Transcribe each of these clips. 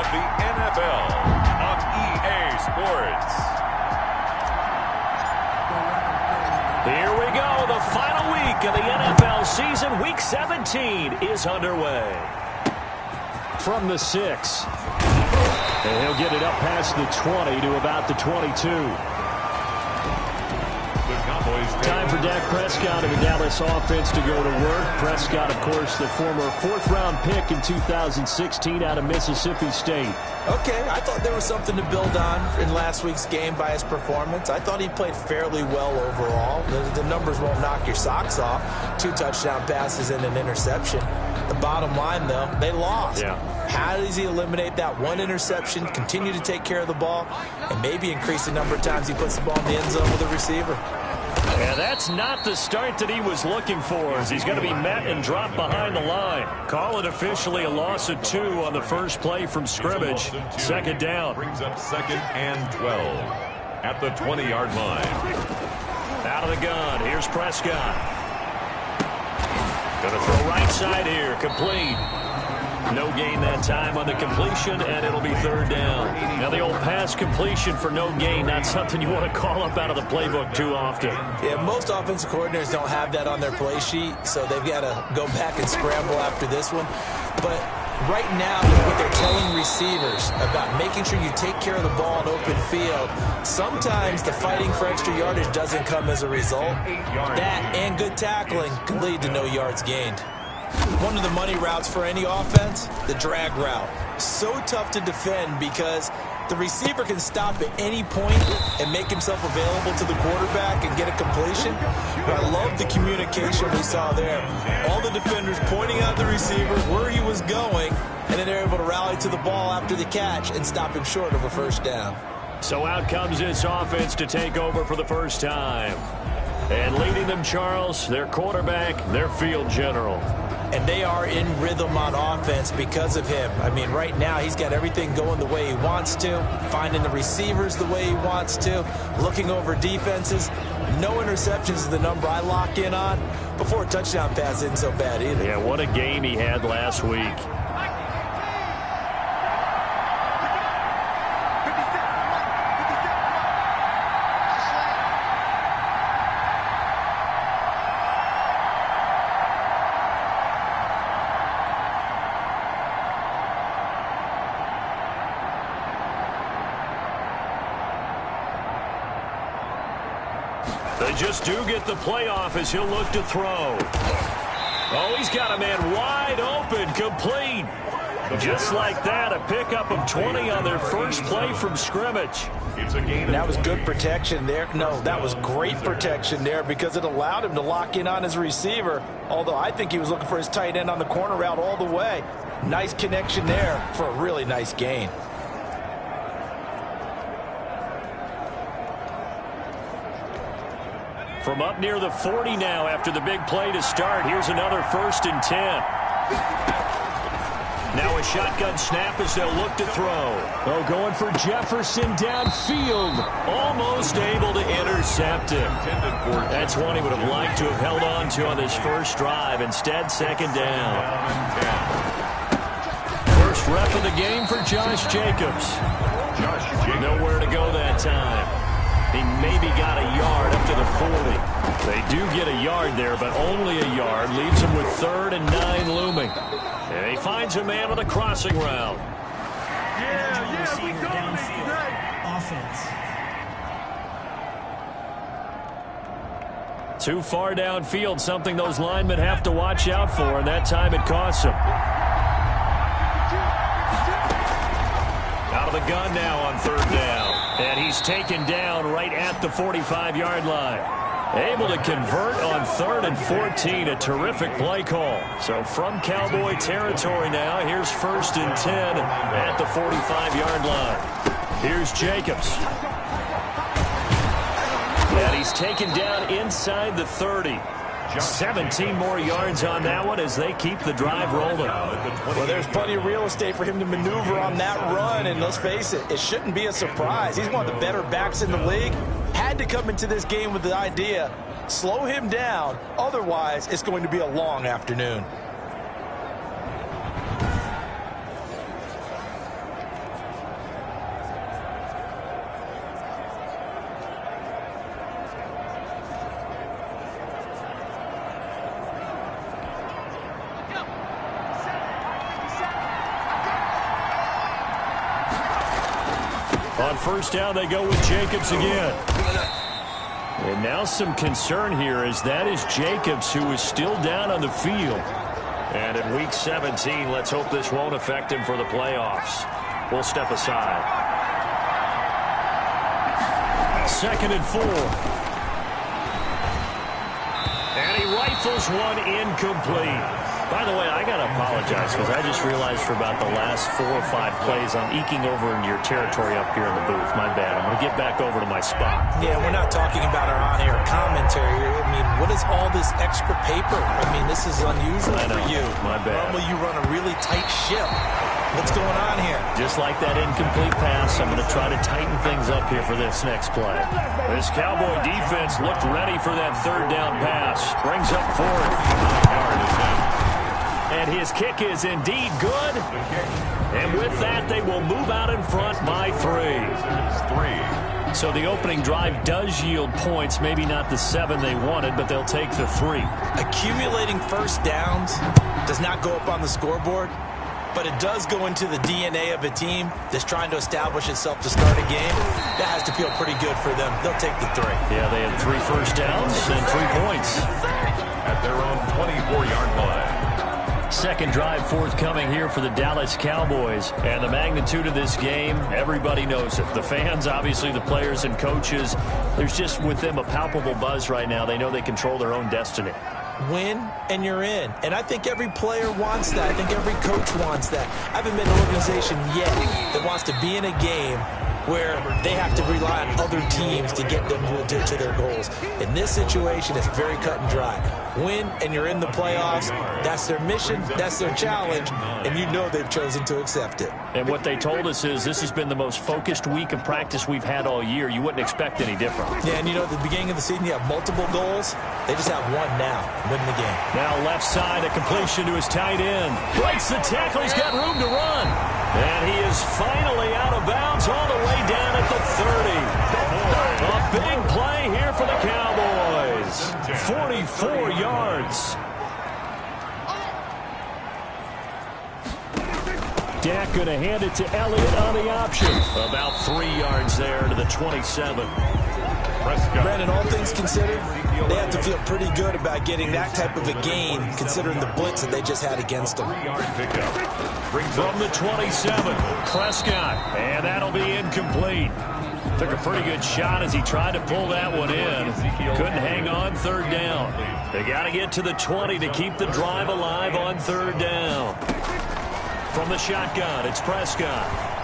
of the NFL on EA Sports. Here we go. The final week of the NFL season. Week 17 is underway. From the 6. And he'll get it up past the 20 to about the 22. Time for Dak Prescott and the Dallas offense to go to work. Prescott, of course, the former fourth-round pick in 2016 out of Mississippi State. Okay, I thought there was something to build on in last week's game by his performance. I thought he played fairly well overall. The numbers won't knock your socks off. 2 touchdown passes and an interception. The bottom line, though, they lost. Yeah. How does he eliminate that one interception, continue to take care of the ball, and maybe increase the number of times he puts the ball in the end zone with a receiver? Yeah, that's not the start that he was looking for, as he's going to be met and dropped behind the line. Call it officially a loss of 2 on the first play from scrimmage. Second down. Brings up 2nd and 12 at the 20-yard line. Out of the gun. Here's Prescott. Going to throw right side here. Complete. No gain that time on the completion, and it'll be 3rd down. Now, the old pass completion for no gain, not something you want to call up out of the playbook too often. Yeah, most offensive coordinators don't have that on their play sheet, so they've got to go back and scramble after this one. But right now, what they're telling receivers about making sure you take care of the ball in open field, sometimes the fighting for extra yardage doesn't come as a result. That and good tackling can lead to no yards gained. One of the money routes for any offense, the drag route. So tough to defend because the receiver can stop at any point and make himself available to the quarterback and get a completion. But I love the communication we saw there. All the defenders pointing out the receiver where he was going, and then they're able to rally to the ball after the catch and stop him short of a 1st down. So out comes this offense to take over for the first time. And leading them, Charles, their quarterback, their field general. And they are in rhythm on offense because of him. I mean, right now, he's got everything going the way he wants to, finding the receivers the way he wants to, looking over defenses. No interceptions is the number I lock in on. Before a touchdown pass isn't so bad either. Yeah, what a game he had last week. They just do get the playoff as he'll look to throw. Oh, he's got a man wide open, complete. Just like that, a pickup of 20 on their first play from scrimmage. That was good protection there. No, that was great protection there because it allowed him to lock in on his receiver, although I think he was looking for his tight end on the corner route all the way. Nice connection there for a really nice gain. From up near the 40 now after the big play to start. Here's another 1st and 10. Now a shotgun snap as they'll look to throw. Oh, going for Jefferson downfield. Almost able to intercept him. That's one he would have liked to have held on to on this first drive. Instead, 2nd down. First rep of the game for Josh Jacobs. Nowhere to go that time. He maybe got a yard up to the 40. They do get a yard there, but only a yard. Leaves him with 3rd and 9 looming. And he finds a man on the crossing route. We go downfield. Offense. Too far downfield, something those linemen have to watch out for, and that time it costs him. Out of the gun now on 3rd down. And he's taken down right at the 45-yard line. Able to convert on 3rd and 14. A terrific play call. So from Cowboy territory now, here's 1st and 10 at the 45-yard line. Here's Jacobs. And he's taken down inside the 30. 17 more yards on that one as they keep the drive rolling. Well, there's plenty of real estate for him to maneuver on that run, and let's face it, it shouldn't be a surprise. He's one of the better backs in the league. Had to come into this game with the idea, slow him down, otherwise it's going to be a long afternoon. On first down, they go with Jacobs again. And now some concern here as that is Jacobs, who is still down on the field. And in Week 17, let's hope this won't affect him for the playoffs. We'll step aside. 2nd and 4. And he rifles one incomplete. By the way, I got to apologize because I just realized for about the last 4 or 5 plays I'm eking over into your territory up here in the booth. My bad. I'm going to get back over to my spot. Yeah, we're not talking about our on-air commentary here. I mean, what is all this extra paper? I mean, this is unusual for you. My bad. Normally you run a really tight ship. What's going on here? Just like that incomplete pass, I'm going to try to tighten things up here for this next play. This Cowboy defense looked ready for that 3rd down pass. Brings up 4th. And his kick is indeed good. And with that, they will move out in front by 3. So the opening drive does yield points. Maybe not the 7 they wanted, but they'll take the 3. Accumulating first downs does not go up on the scoreboard, but it does go into the DNA of a team that's trying to establish itself to start a game. That has to feel pretty good for them. They'll take the 3. Yeah, they had 3 first downs and 3 points. At their own 24-yard line. Second drive forthcoming here for the Dallas Cowboys. And the magnitude of this game, everybody knows it. The fans, obviously the players and coaches. There's just with them a palpable buzz right now. They know they control their own destiny. Win and you're in. And I think every player wants that. I think every coach wants that. I haven't met an organization yet that wants to be in a game where they have to rely on other teams to get them to their goals. In this situation, it's very cut and dry. Win, and you're in the playoffs. That's their mission. That's their challenge. And you know they've chosen to accept it. And what they told us is this has been the most focused week of practice we've had all year. You wouldn't expect any different. Yeah, and you know, at the beginning of the season, you have multiple goals. They just have one now, win the game. Now left side, a completion to his tight end. Breaks the tackle. He's got room to run. And he is finally out of bounds all the way down at the 30. A big play here for the Cowboys. 44 yards. Dak going to hand it to Elliott on the option. About 3 yards there to the 27. Brandon, all things considered, they have to feel pretty good about getting that type of a gain, considering the blitz that they just had against them. From the 27, Prescott, and that'll be incomplete. Took a pretty good shot as he tried to pull that one in. Couldn't hang on 3rd down. They got to get to the 20 to keep the drive alive on 3rd down. From the shotgun, it's Prescott.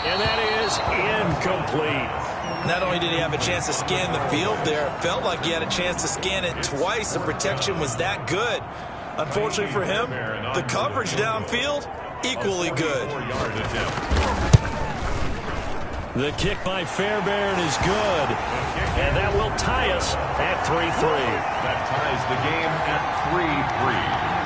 And that is incomplete. Not only did he have a chance to scan the field there, it felt like he had a chance to scan it twice. The protection was that good. Unfortunately for him, the coverage downfield, equally good. The kick by Fairbairn is good. And that will tie us at 3-3. That ties the game at 3-3.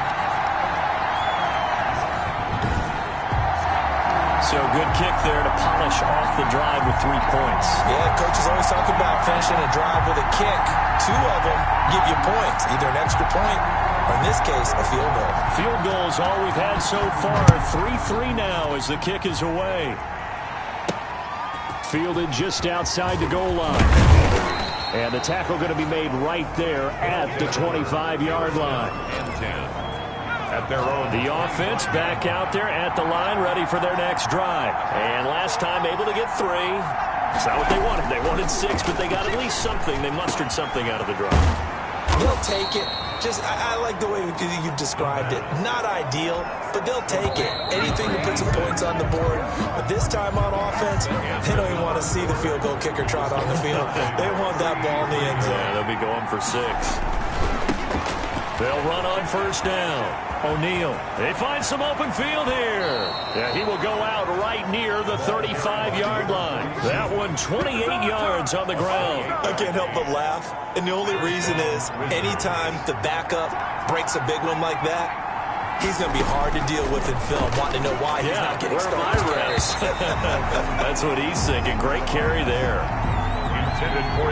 So good kick there to polish off the drive with 3 points. Yeah, coaches always talk about finishing a drive with a kick. 2 of them give you points, either an extra point or, in this case, a field goal. Field goal is all we've had so far. 3-3 now as the kick is away. Fielded just outside the goal line. And the tackle going to be made right there at the 25-yard line. At their own. The offense back out there at the line, ready for their next drive. And last time able to get 3. It's not what they wanted. They wanted 6, but they got at least something. They mustered something out of the drive. They'll take it. Just, I like the way you described it. Not ideal, but they'll take it. Anything to put some points on the board. But this time on offense, they don't even want to see the field goal kicker trot on the field. They want that ball in the end zone. Yeah, they'll be going for 6. They'll run on first down. O'Neal. They find some open field here. Yeah, he will go out right near the 35-yard line. That one 28 yards on the ground. I can't help but laugh. And the only reason is anytime the backup breaks a big one like that, he's going to be hard to deal with in film, wanting to know why he's not getting started. That's what he's thinking. Great carry there.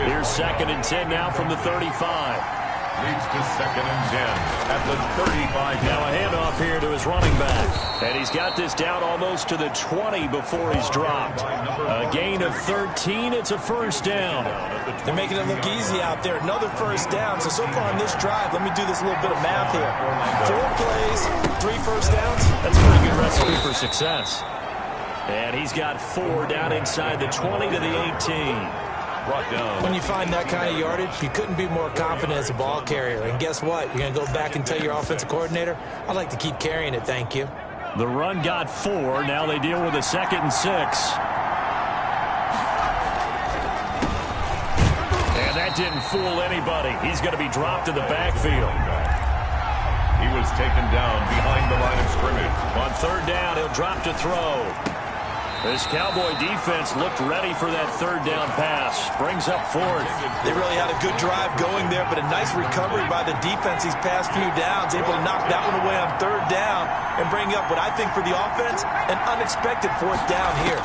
Here's 2nd and 10 now from the 35. Leads to 2nd and 10 at the 35. Now a handoff here to his running back. And he's got this down almost to the 20 before he's dropped. A gain of 13. It's a first down. They're making it look easy out there. Another first down. So far on this drive, let me do this little bit of math here. 4 plays, 3 first downs. That's a pretty good recipe for success. And he's got 4 down inside the 20 to the 18. Brought down. When you find that kind of yardage, you couldn't be more confident as a ball carrier. And guess what? You're going to go back and tell your offensive coordinator, I'd like to keep carrying it, thank you. The run got 4. Now they deal with a 2nd and 6. And that didn't fool anybody. He's going to be dropped in the backfield. He was taken down behind the line of scrimmage. On 3rd down, he'll drop to throw. This Cowboy defense looked ready for that 3rd down pass. Brings up 4th. They really had a good drive going there, but a nice recovery by the defense these past few downs. Able to knock that one away on 3rd down and bring up what I think for the offense, an unexpected 4th down here.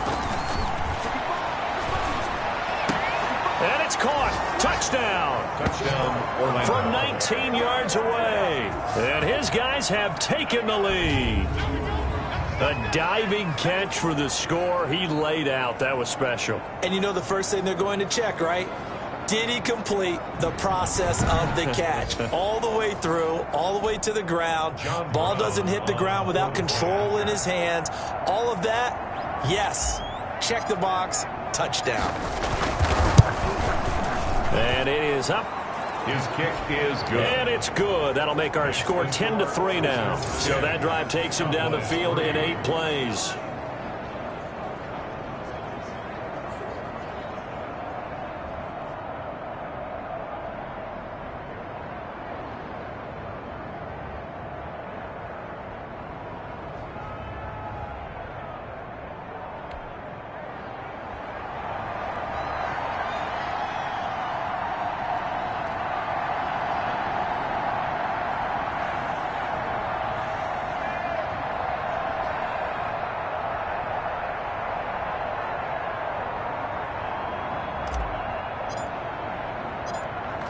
And it's caught. Touchdown. Touchdown, Orlando. From 19 yards away. And his guys have taken the lead. A diving catch for the score. He laid out. That was special. And you know the first thing they're going to check, right? Did he complete the process of the catch? All the way through, all the way to the ground. Ball doesn't hit the ground without control in his hands. All of that, yes. Check the box. Touchdown. And it is up. His kick is good. And it's good. That'll make our score 10-3 now. So that drive takes him down the field in 8 plays.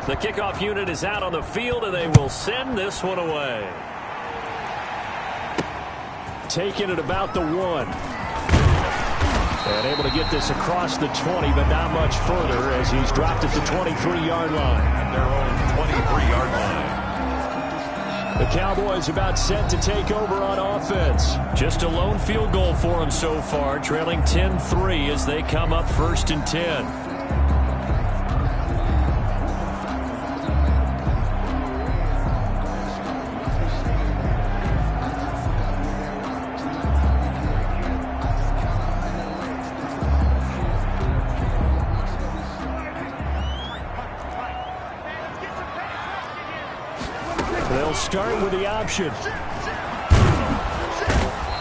The kickoff unit is out on the field, and they will send this one away. Taking it about the 1. And able to get this across the 20, but not much further as he's dropped at the 23-yard line. At their own 23-yard line. The Cowboys about set to take over on offense. Just a lone field goal for them so far, trailing 10-3 as they come up 1st and 10. They'll start with the option.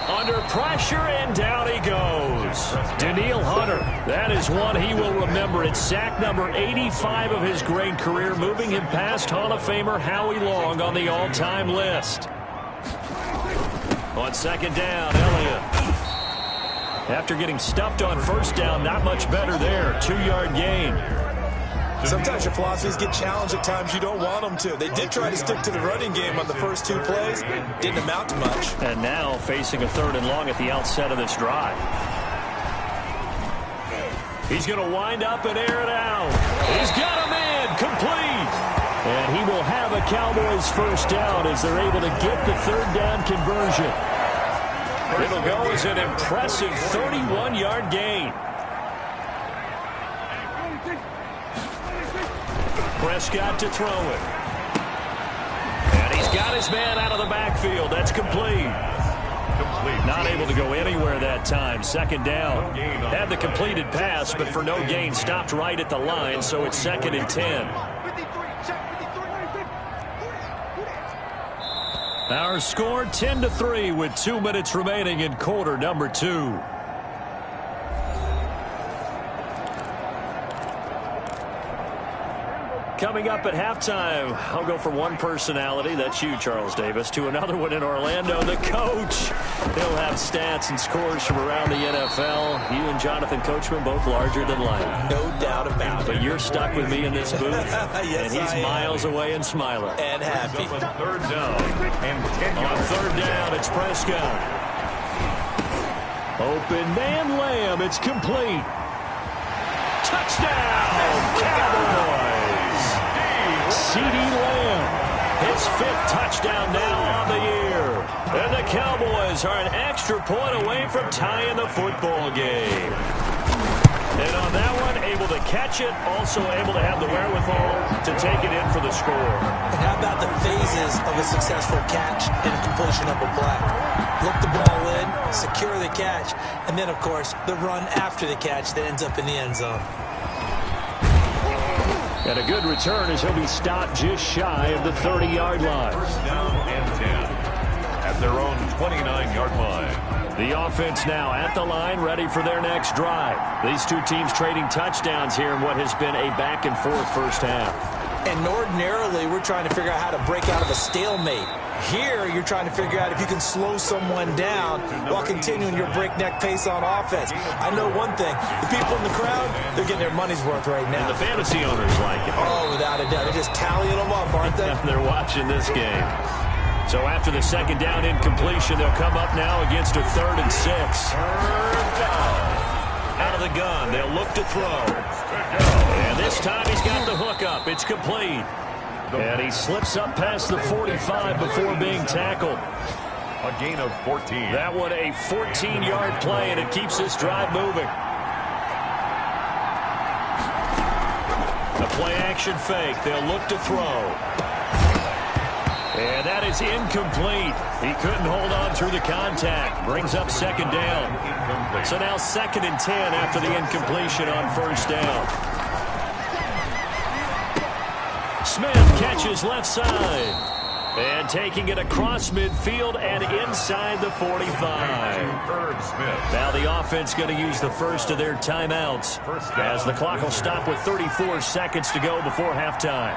Under pressure, and down he goes. Danielle Hunter, that is one he will remember. It's sack number 85 of his great career, moving him past Hall of Famer Howie Long on the all-time list. On 2nd down, Elliott. After getting stuffed on 1st down, not much better there. 2-yard gain. Sometimes your philosophies get challenged at times you don't want them to. They did try to stick to the running game on the first 2 plays. Didn't amount to much. And now facing a 3rd and long at the outset of this drive. He's going to wind up and air it out. He's got him in. Complete. And he will have a Cowboys 1st down as they're able to get the 3rd down conversion. It'll go as an impressive 31-yard gain. Prescott to throw it. And he's got his man out of the backfield. That's complete. Not able to go anywhere that time. 2nd down. Had the completed pass, but for no gain, stopped right at the line, so it's 2nd and 10. Our score 10-3 with 2 minutes remaining in quarter number 2. Coming up at halftime, I'll go from one personality, that's you, Charles Davis, to another one in Orlando, the coach. He'll have stats and scores from around the NFL. You and Jonathan Coachman both larger than life. No doubt about it. But you're stuck with me in this booth, yes, and he's miles away and smiling. And happy. On 3rd down. And 10 On yards. 3rd down, it's Prescott. Open man Lamb. It's complete. Touchdown, Cowboys. CeeDee Lamb, his 5th touchdown now on the year. And the Cowboys are an extra point away from tying the football game. And on that one, able to catch it, also able to have the wherewithal to take it in for the score. And how about the phases of a successful catch and a completion of a play? Look the ball in, secure the catch, and then, of course, the run after the catch that ends up in the end zone. And a good return as he'll be stopped just shy of the 30-yard line. First down and 10 at their own 29-yard line. The offense now at the line, ready for their next drive. These two teams trading touchdowns here in what has been a back-and-forth first half. And ordinarily, we're trying to figure out how to break out of a stalemate. Here, you're trying to figure out if you can slow someone down while continuing your breakneck pace on offense. I know one thing. The people in the crowd, they're getting their money's worth right now. And the fantasy owners like it. Oh, without a doubt. They're just tallying them up, aren't they? They're watching this game. So after the second down incompletion, they'll come up now against a 3rd and 6. Third down. Out of the gun, they'll look to throw. And this time he's got the hook up. It's complete. And he slips up past the 45 before being tackled. A gain of 14. That one a 14-yard play, and it keeps this drive moving. A play-action fake. They'll look to throw. And that is incomplete. He couldn't hold on through the contact. Brings up second down. So now 2nd and 10 after the incompletion on first down. Smith catches left side. And taking it across midfield and inside the 45. Now the offense going to use the first of their timeouts as the clock will stop with 34 seconds to go before halftime.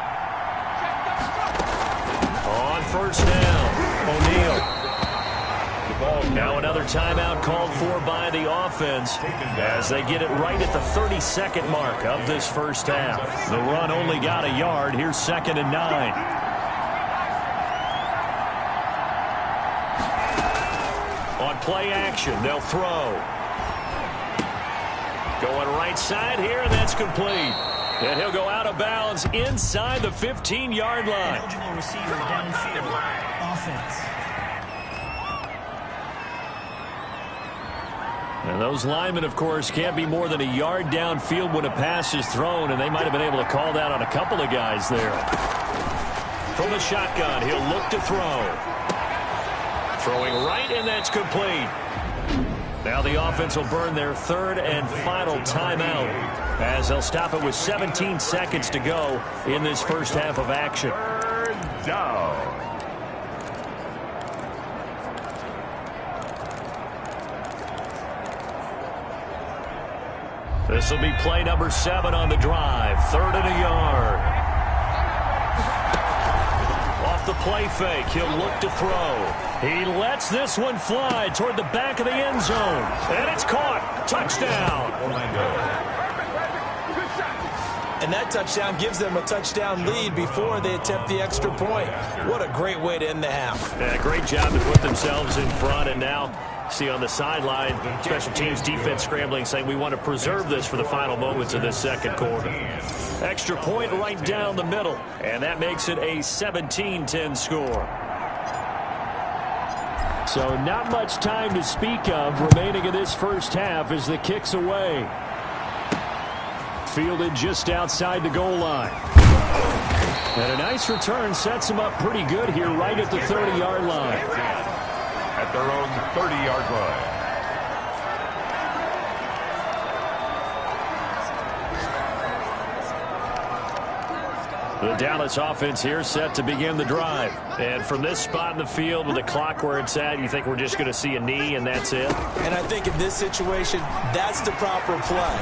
On first down, O'Neal. Now another timeout called for by the offense as they get it right at the 32nd mark of this first half. The run only got a yard. Here's 2nd and 9. On play action, they'll throw. Going right side here, and that's complete. And he'll go out of bounds inside the 15-yard line. Eligible receiver downfield. Offense. And those linemen, of course, can't be more than a yard downfield when a pass is thrown, and they might have been able to call that on a couple of guys there. From the shotgun, he'll look to throw. Throwing right, and that's complete. Now the offense will burn their 3rd and final timeout as they'll stop it with 17 seconds to go in this first half of action. Third down. This will be play number 7 on the drive. 3rd and a yard. Off the play fake, he'll look to throw. He lets this one fly toward the back of the end zone. And it's caught. Touchdown. And that touchdown gives them a touchdown lead before they attempt the extra point. What a great way to end the half. Yeah, great job to put themselves in front, and now see on the sideline, special teams defense scrambling, saying we want to preserve this for the final moments of this second quarter. Extra point right down the middle, and that makes it a 17-10 score. So not much time to speak of remaining in this first half as the kick's away. Fielded just outside the goal line. And a nice return sets him up pretty good here right at the 30-yard line. At their own 30-yard line. The Dallas offense here set to begin the drive. And from this spot in the field with the clock where it's at, you think we're just going to see a knee and that's it? And I think in this situation, that's the proper play.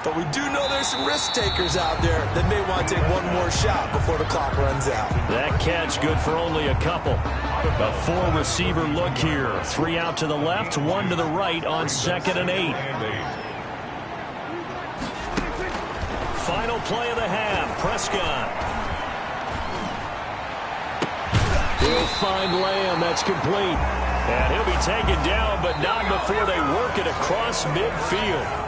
But we do know there's some risk takers out there that may want to take one more shot before the clock runs out. That catch good for only a couple. A 4-receiver look here. 3 out to the left, 1 to the right on 2nd and 8. Final play of the half. Prescott. He'll find Lamb. That's complete. And he'll be taken down, but not before they work it across midfield.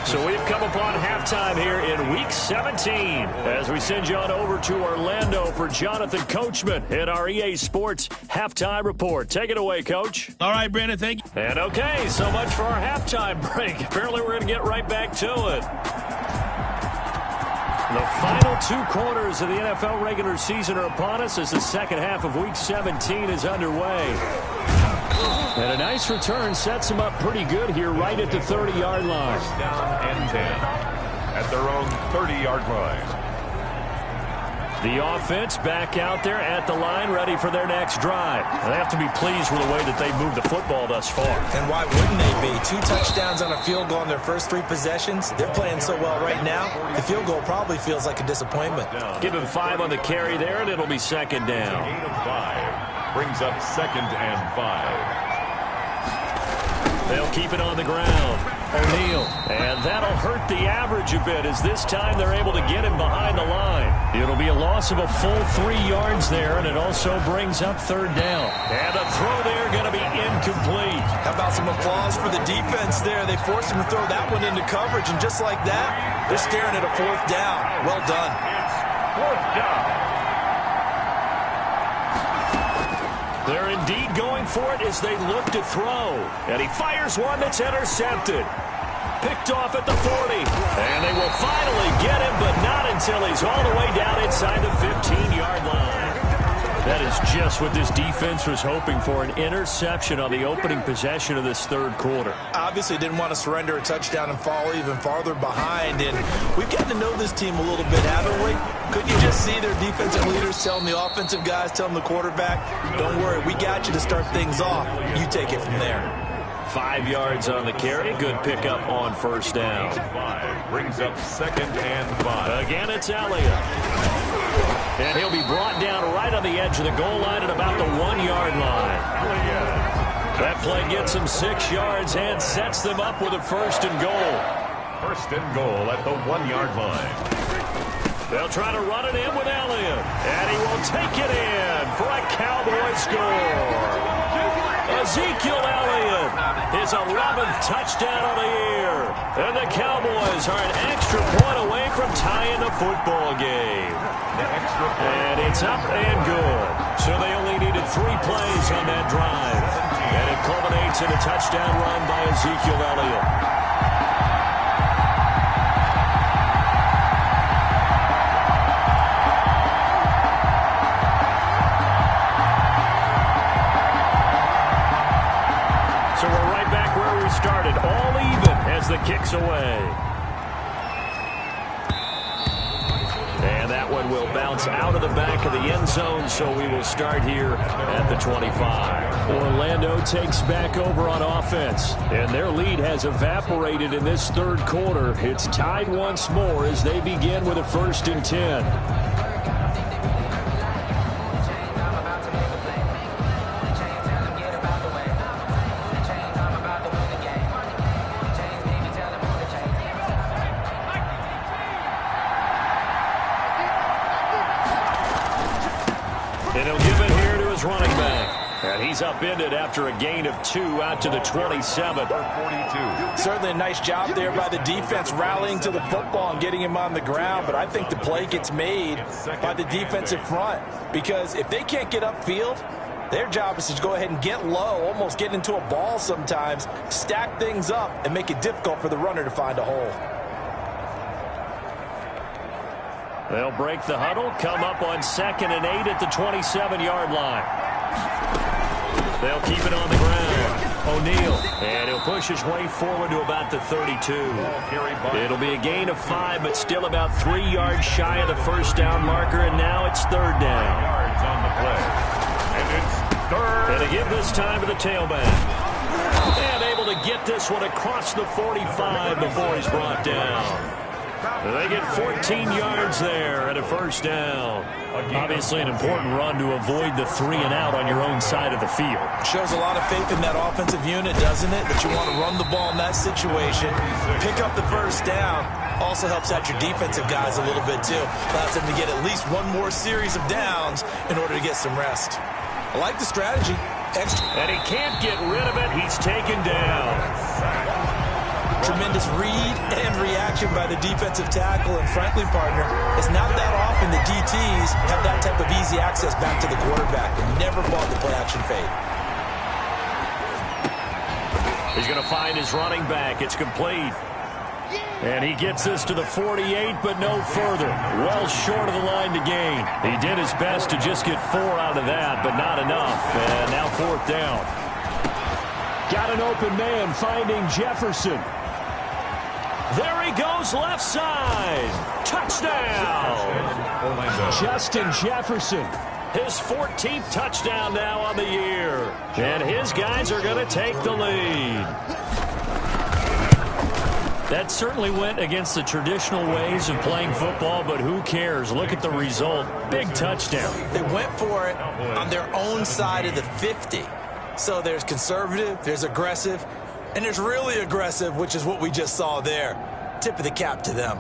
So we've come upon halftime here in Week 17 as we send you on over to Orlando for Jonathan Coachman in our EA Sports Halftime Report. Take it away, Coach. All right, Brandon, thank you. And okay, so much for our halftime break. Apparently we're going to get right back to it. The final 2 quarters of the NFL regular season are upon us as the second half of Week 17 is underway. And a nice return sets them up pretty good here right at the 30-yard line. First down and 10 at their own 30-yard line. The offense back out there at the line, ready for their next drive. They have to be pleased with the way that they've moved the football thus far. And why wouldn't they be? 2 touchdowns on a field goal in their first 3 possessions. They're playing so well right now, the field goal probably feels like a disappointment. Give him 5 on the carry there, and it'll be second down. Gain of 5 brings up 2nd and 5. They'll keep it on the ground. O'Neal. And that'll hurt the average a bit as this time they're able to get him behind the line. It'll be a loss of a full 3 yards there, and it also brings up 3rd down. And the throw there going to be incomplete. How about some applause for the defense there? They forced him to throw that one into coverage, and just like that, they're staring at a 4th down. Well done. It's 4th down. They're indeed going for it as they look to throw. And he fires one that's intercepted. Picked off at the 40. And they will finally get him, but not until he's all the way down inside the 15-yard line. That is just what this defense was hoping for, an interception on the opening possession of this 3rd quarter. Obviously didn't want to surrender a touchdown and fall even farther behind. And we've gotten to know this team a little bit, haven't we? Couldn't you just see their defensive leaders telling the offensive guys, telling the quarterback, don't worry, we got you to start things off. You take it from there. 5 yards on the carry. Good pickup on 1st down. 5 brings up 2nd and 5. Again, it's Elliott. And he'll be brought down right on the edge of the goal line at about the 1-yard line. That play gets him 6 yards and sets them up with a 1st and goal. 1st and goal at the 1-yard line. They'll try to run it in with Elliott. And he will take it in for a Cowboy score. Ezekiel Elliott, his 11th touchdown of the year. And the Cowboys are an extra point away from tying the football game. And it's up and good. So they only needed 3 plays on that drive. And it culminates in a touchdown run by Ezekiel Elliott. So we're right back where we started, all even as the kick's away. And that one will bounce out of the back of the end zone, so we will start here at the 25. Orlando takes back over on offense, and their lead has evaporated in this 3rd quarter. It's tied once more as they begin with a 1st and 10. And he'll give it here to his running back. And he's upended after a gain of 2 out to the 27. 42. Certainly a nice job there by the defense rallying to the football and getting him on the ground. But I think the play gets made by the defensive front. Because if they can't get upfield, their job is to go ahead and get low, almost get into a ball sometimes, stack things up, and make it difficult for the runner to find a hole. They'll break the huddle, come up on 2nd and 8 at the 27-yard line. They'll keep it on the ground. O'Neal, and he'll push his way forward to about the 32. It'll be a gain of 5, but still about 3 yards shy of the 1st down marker, and now it's 3rd down. Yards on the play. And it's 3rd. And to give this time to the tailback. And able to get this one across the 45 before he's brought down. They get 14 yards there and a 1st down. Obviously an important run to avoid the 3 and out on your own side of the field. Shows a lot of faith in that offensive unit, doesn't it? That you want to run the ball in that situation. Pick up the 1st down. Also helps out your defensive guys a little bit too. Allows them to get at least one more series of downs in order to get some rest. I like the strategy. And he can't get rid of it. He's taken down. Tremendous read and reaction by the defensive tackle. And frankly, partner, it's not that often the DTs have that type of easy access back to the quarterback. They never bought the play-action fade. He's going to find his running back. It's complete. And he gets this to the 48, but no further. Well short of the line to gain. He did his best to just get 4 out of that, but not enough. And now 4th down. Got an open man finding Jefferson. There he goes left side. Touchdown. Justin Jefferson. His 14th touchdown now on the year. And his guys are going to take the lead. That certainly went against the traditional ways of playing football, but who cares? Look at the result. Big touchdown. They went for it on their own side of the 50. So there's conservative, there's aggressive, and there's really aggressive, which is what we just saw there. Tip of the cap to them.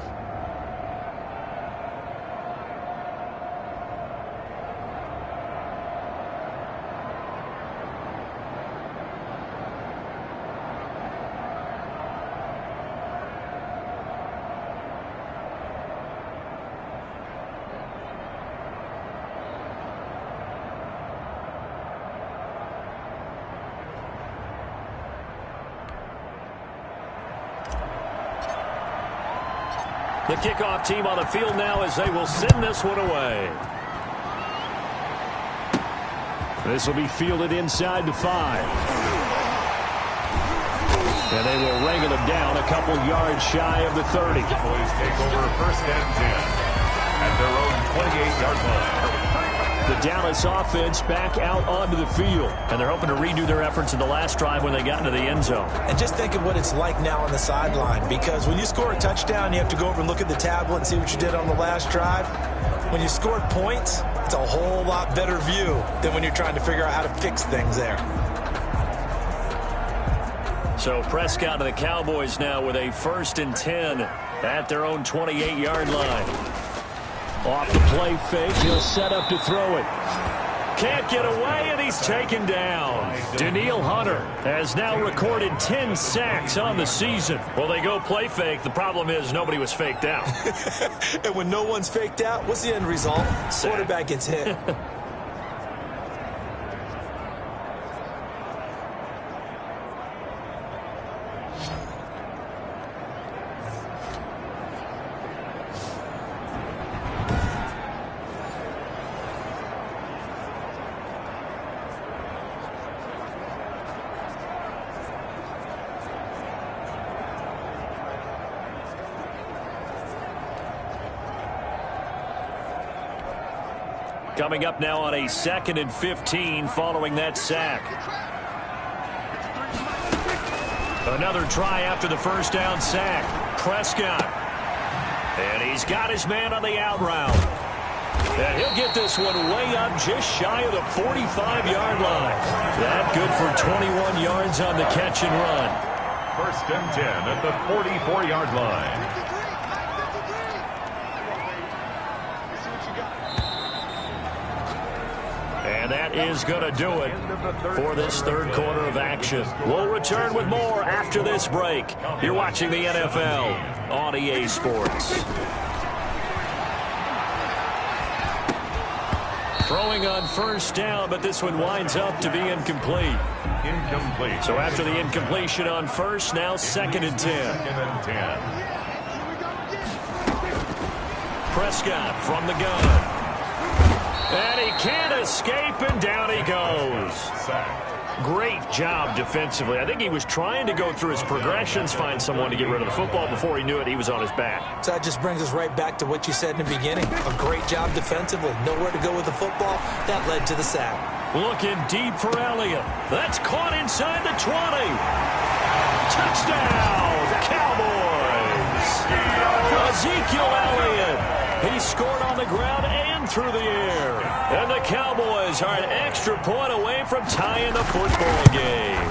The kickoff team on the field now as they will send this one away. This will be fielded inside the 5. And they will wrangle him down a couple yards shy of the 30. Boys take over 1st and 10 at their own 28-yard line. The Dallas offense back out onto the field. And they're hoping to redo their efforts in the last drive when they got into the end zone. And just think of what it's like now on the sideline, because when you score a touchdown, you have to go over and look at the tablet and see what you did on the last drive. When you scored points, it's a whole lot better view than when you're trying to figure out how to fix things there. So Prescott and the Cowboys now with a 1st and 10 at their own 28-yard line. Off the play fake, he'll set up to throw it. Can't get away, and he's taken down. Danielle Hunter has now recorded 10 sacks on the season. Well, they go play fake. The problem is nobody was faked out. And when no one's faked out, what's the end result? Sack. Quarterback gets hit. Coming up now on a 2nd and 15 following that sack. Another try after the 1st down sack. Prescott. And he's got his man on the out route. And he'll get this one way up just shy of the 45-yard line. That good for 21 yards on the catch and run. 1st and 10 at the 44-yard line. And that is going to do it for this 3rd quarter of action. We'll return with more after this break. You're watching the NFL on EA Sports. Throwing on 1st down, but this one winds up to be incomplete. Incomplete. So after the incompletion on 1st, now 2nd and 10. 2nd and 10. Prescott from the gun. And he can't escape, and down he goes. Great job defensively. I think he was trying to go through his progressions, find someone to get rid of the football. Before he knew it, he was on his back. So that just brings us right back to what you said in the beginning. A great job defensively. Nowhere to go with the football. That led to the sack. Looking deep for Elliott. That's caught inside the 20. Touchdown, Cowboys. Ezekiel Elliott. He scored on the ground and through the air. And the Cowboys are an extra point away from tying the football game.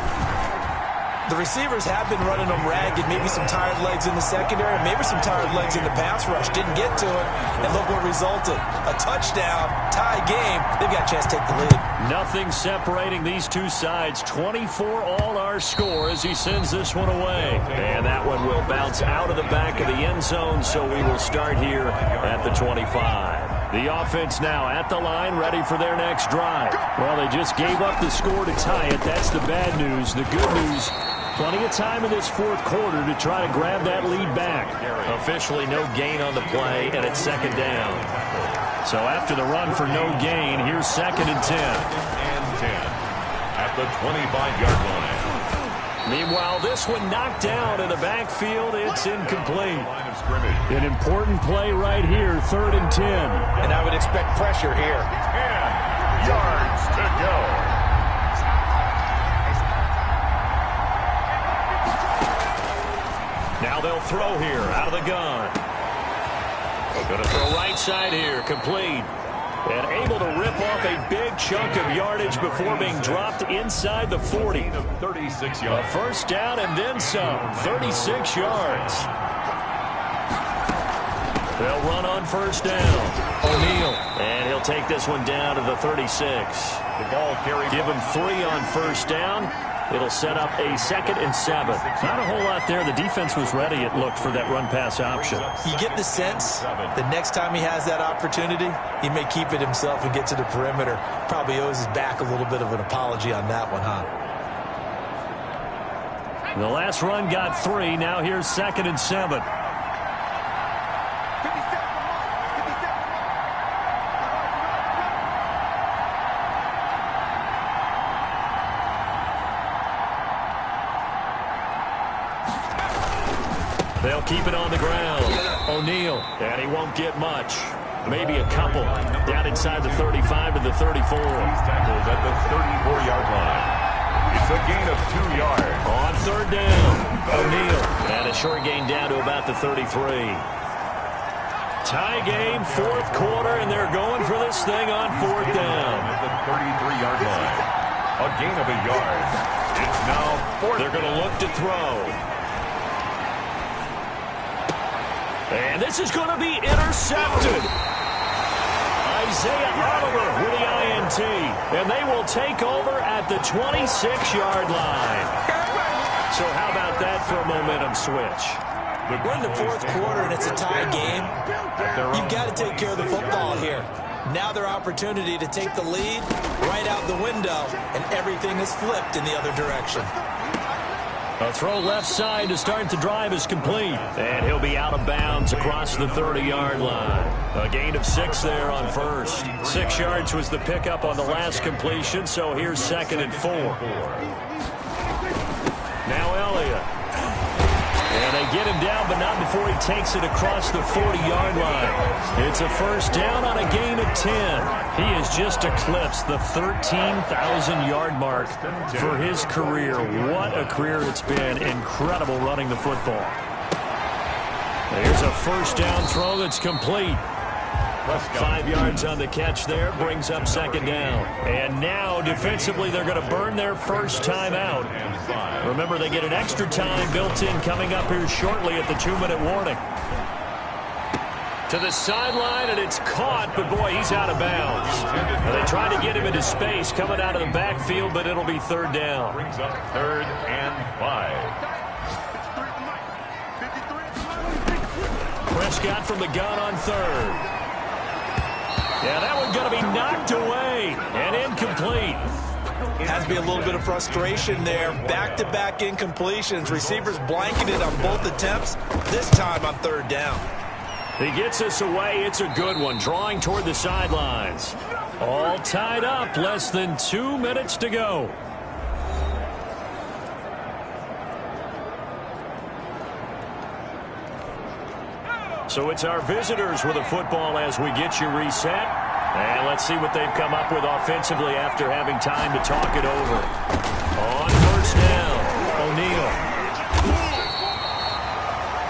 The receivers have been running them ragged. Maybe some tired legs in the secondary, maybe some tired legs in the pass rush. Didn't get to it, and look what resulted. A touchdown, tie game. They've got a chance to take the lead. Nothing separating these two sides. 24 all our score as he sends this one away. And that one will bounce out of the back of the end zone, so we will start here at the 25. The offense now at the line, ready for their next drive. Well, they just gave up the score to tie it. That's the bad news. The good news, plenty of time in this fourth quarter to try to grab that lead back. Officially no gain on the play, and it's second down. So after the run for no gain, here's 2nd and 10. And 10 at the 25-yard line. Meanwhile, this one knocked down in the backfield. It's incomplete. Line of scrimmage. An important play right here, 3rd and 10. And I would expect pressure here. 10 yards to go. Now they'll throw here out of the gun. Going to throw right side here, complete. And able to rip off a big chunk of yardage before being dropped inside the 40. 36 A yards. first down and then some, 36 yards. They'll run on first down. O'Neal, and he'll take this one down to the 36. The ball carried. Give him 3 on first down. It'll set up a 2nd and 7. Not a whole lot there. The defense was ready, it looked, for that run-pass option. You get the sense the next time he has that opportunity, he may keep it himself and get to the perimeter. Probably owes his back a little bit of an apology on that one, huh? The last run got 3. Now here's 2nd and 7. They'll keep it on the ground. O'Neal, and he won't get much. Maybe a couple. Down inside the 35 to the 34. He's tackled at the 34-yard line. It's a gain of 2 yards. On 3rd down, O'Neal. And a short gain down to about the 33. Tie game, 4th quarter, and they're going for this thing on 4th down. At the 33-yard line. A gain of a yard. It's now 4th. They're going to look to throw. And this is going to be intercepted. Isaiah Oliver with the INT. And they will take over at the 26-yard line. So how about that for a momentum switch? We're in the 4th quarter and it's a tie game. You've got to take care of the football here. Now their opportunity to take the lead right out the window, and everything is flipped in the other direction. A throw left side to start the drive is complete. And he'll be out of bounds across the 30-yard line. A gain of 6 there on first. 6 yards was the pickup on the last completion, so here's 2nd and 4. Now Elliott. And they get him down, but not before he takes it across the 40-yard line. It's a first down on a gain of 10. He has just eclipsed the 13,000-yard mark for his career. What a career it's been. Incredible running the football. Here's a first down throw that's complete. 5 yards on the catch there, brings up 2nd down. And now, defensively, they're going to burn their first time out. Remember, they get an extra time built in coming up here shortly at the 2-minute warning. To the sideline, and it's caught, but boy, he's out of bounds. Now, they try to get him into space coming out of the backfield, but it'll be 3rd down. Brings up 3rd and 5. Prescott from the gun on 3rd. Yeah, that one's going to be knocked away and incomplete. Has to be a little bit of frustration there. Back-to-back incompletions. Receivers blanketed on both attempts, this time on 3rd down. He gets us away. It's a good one, drawing toward the sidelines. All tied up, less than 2 minutes to go. So it's our visitors with the football as we get you reset. And let's see what they've come up with offensively after having time to talk it over. On first down, O'Neal.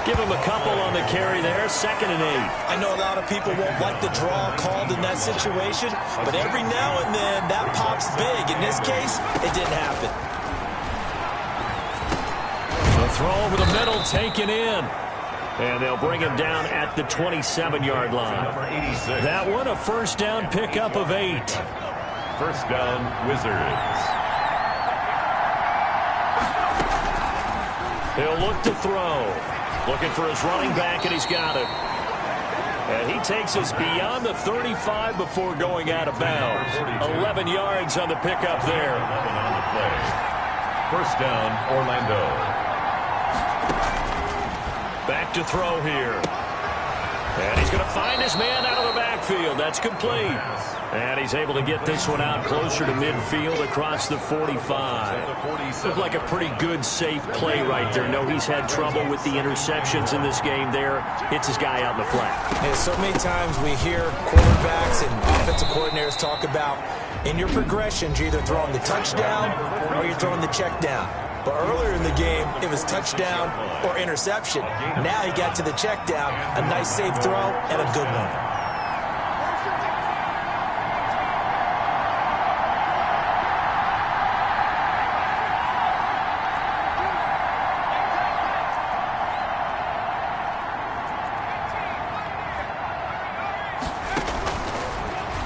Give him a couple on the carry there, 2nd and 8. I know a lot of people won't like the draw called in that situation, but every now and then that pops big. In this case, it didn't happen. The throw over the middle, taken in. And they'll bring him down at the 27-yard line. That one, a first down pickup of 8. First down, Wizards. He'll look to throw. Looking for his running back, and he's got it. And he takes us beyond the 35 before going out of bounds. 11 yards on the pickup there. 11 on the play. First down, Orlando. Back to throw here. And he's going to find his man out of the backfield. That's complete. And he's able to get this one out closer to midfield across the 45. Looked like a pretty good, safe play right there. No, he's had trouble with the interceptions in this game there. Hits his guy out in the flat. And so many times we hear quarterbacks and offensive coordinators talk about in your progressions, you're either throwing the touchdown or you're throwing the check down. But earlier in the game, it was touchdown or interception. Now he got to the check down, a nice safe throw, and a good one.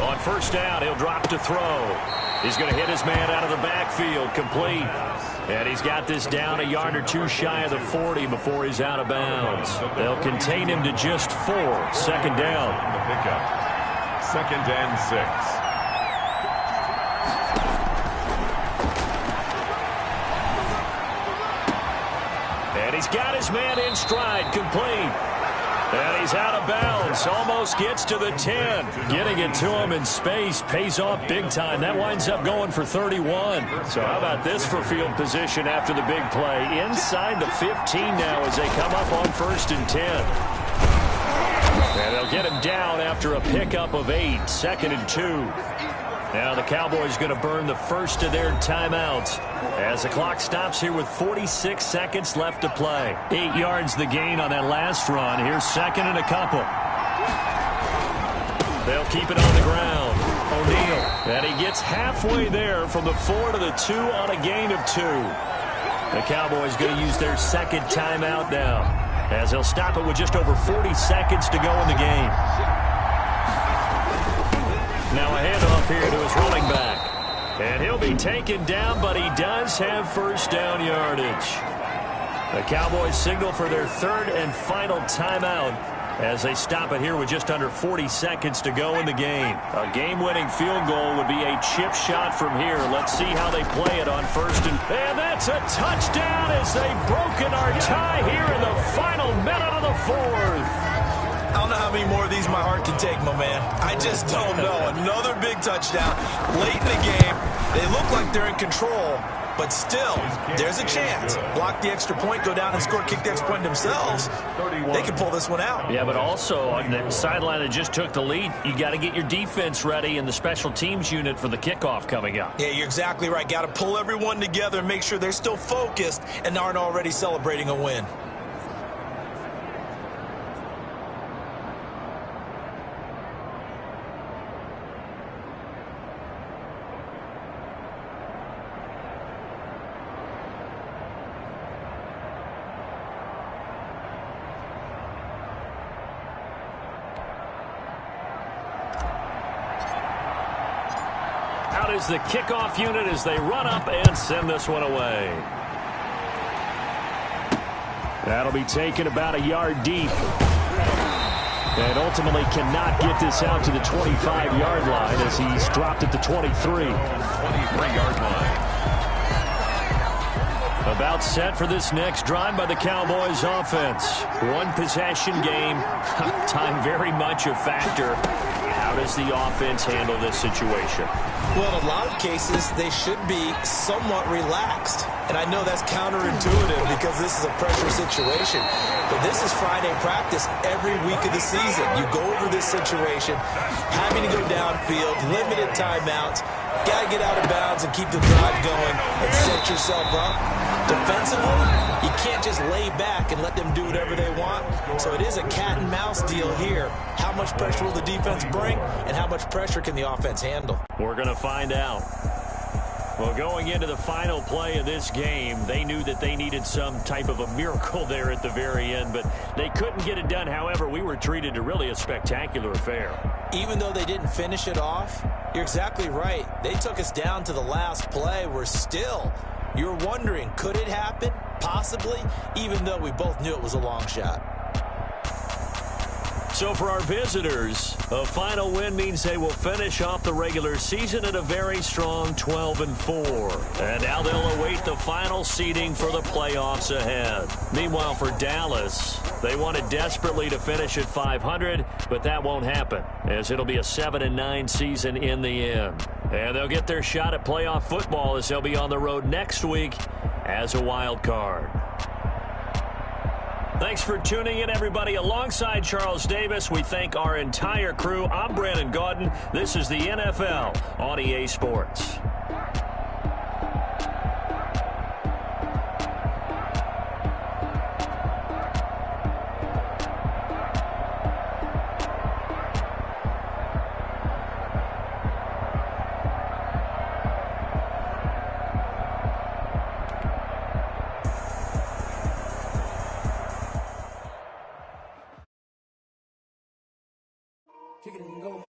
On first down, he'll drop to throw. He's going to hit his man out of the backfield, complete. And he's got this down a yard or two shy of the 40 before he's out of bounds. They'll contain him to just 4. Second down. The pickup. Second and 6. And he's got his man in stride, complete. And he's out of bounds. Almost gets to the 10. Getting it to him in space pays off big time. That winds up going for 31. So how about this for field position after the big play? Inside the 15 now as they come up on first and 10. And they'll get him down after a pickup of 8. Second and 2. Now the Cowboys going to burn the first of their timeouts as the clock stops here with 46 seconds left to play. 8 yards the gain on that last run. Here's second and a couple. They'll keep it on the ground. O'Neal. And he gets halfway there from the 4 to the 2 on a gain of 2. The Cowboys going to use their second timeout now as they'll stop it with just over 40 seconds to go in the game. Now a handoff here to his running back. And he'll be taken down, but he does have first down yardage. The Cowboys signal for their third and final timeout as they stop it here with just under 40 seconds to go in the game. A game-winning field goal would be a chip shot from here. Let's see how they play it on first and that's a touchdown as they've broken our tie here in the final minute of the 4th. I don't know how many more of these my heart can take, my man. I just don't know. Another big touchdown late in the game. They look like they're in control, but still, there's a chance. Block the extra point, go down and score, kick the extra point themselves. They can pull this one out. Yeah, but also on the sideline that just took the lead, you got to get your defense ready and the special teams unit for the kickoff coming up. Yeah, you're exactly right. Got to pull everyone together and make sure they're still focused and aren't already celebrating a win. Out is the kickoff unit as they run up and send this one away. That'll be taken about a yard deep. And ultimately cannot get this out to the 25-yard line as he's dropped at the 23. 23-yard line. About set for this next drive by the Cowboys offense. One possession game. Time very much a factor. How does the offense handle this situation? Well, in a lot of cases, they should be somewhat relaxed. And I know that's counterintuitive because this is a pressure situation. But this is Friday practice every week of the season. You go over this situation, having to go downfield, limited timeouts, got to get out of bounds and keep the drive going and set yourself up. Defensively, you can't just lay back and let them do whatever they want. So it is a cat and mouse deal here. How much pressure will the defense bring and how much pressure can the offense handle? We're going to find out. Well, going into the final play of this game, they knew that they needed some type of a miracle there at the very end, but they couldn't get it done. However, we were treated to really a spectacular affair. Even though they didn't finish it off, You're exactly right. They took us down to the last play. You're wondering, could it happen? Possibly, even though we both knew it was a long shot. So for our visitors, a final win means they will finish off the regular season at a very strong 12-4. And now they'll await the final seeding for the playoffs ahead. Meanwhile, for Dallas, they wanted desperately to finish at 500, but that won't happen, as it'll be a 7-9 season in the end. And they'll get their shot at playoff football as they'll be on the road next week as a wild card. Thanks for tuning in, everybody. Alongside Charles Davis, we thank our entire crew. I'm Brandon Gaudin. This is the NFL on EA Sports. Kick it and go.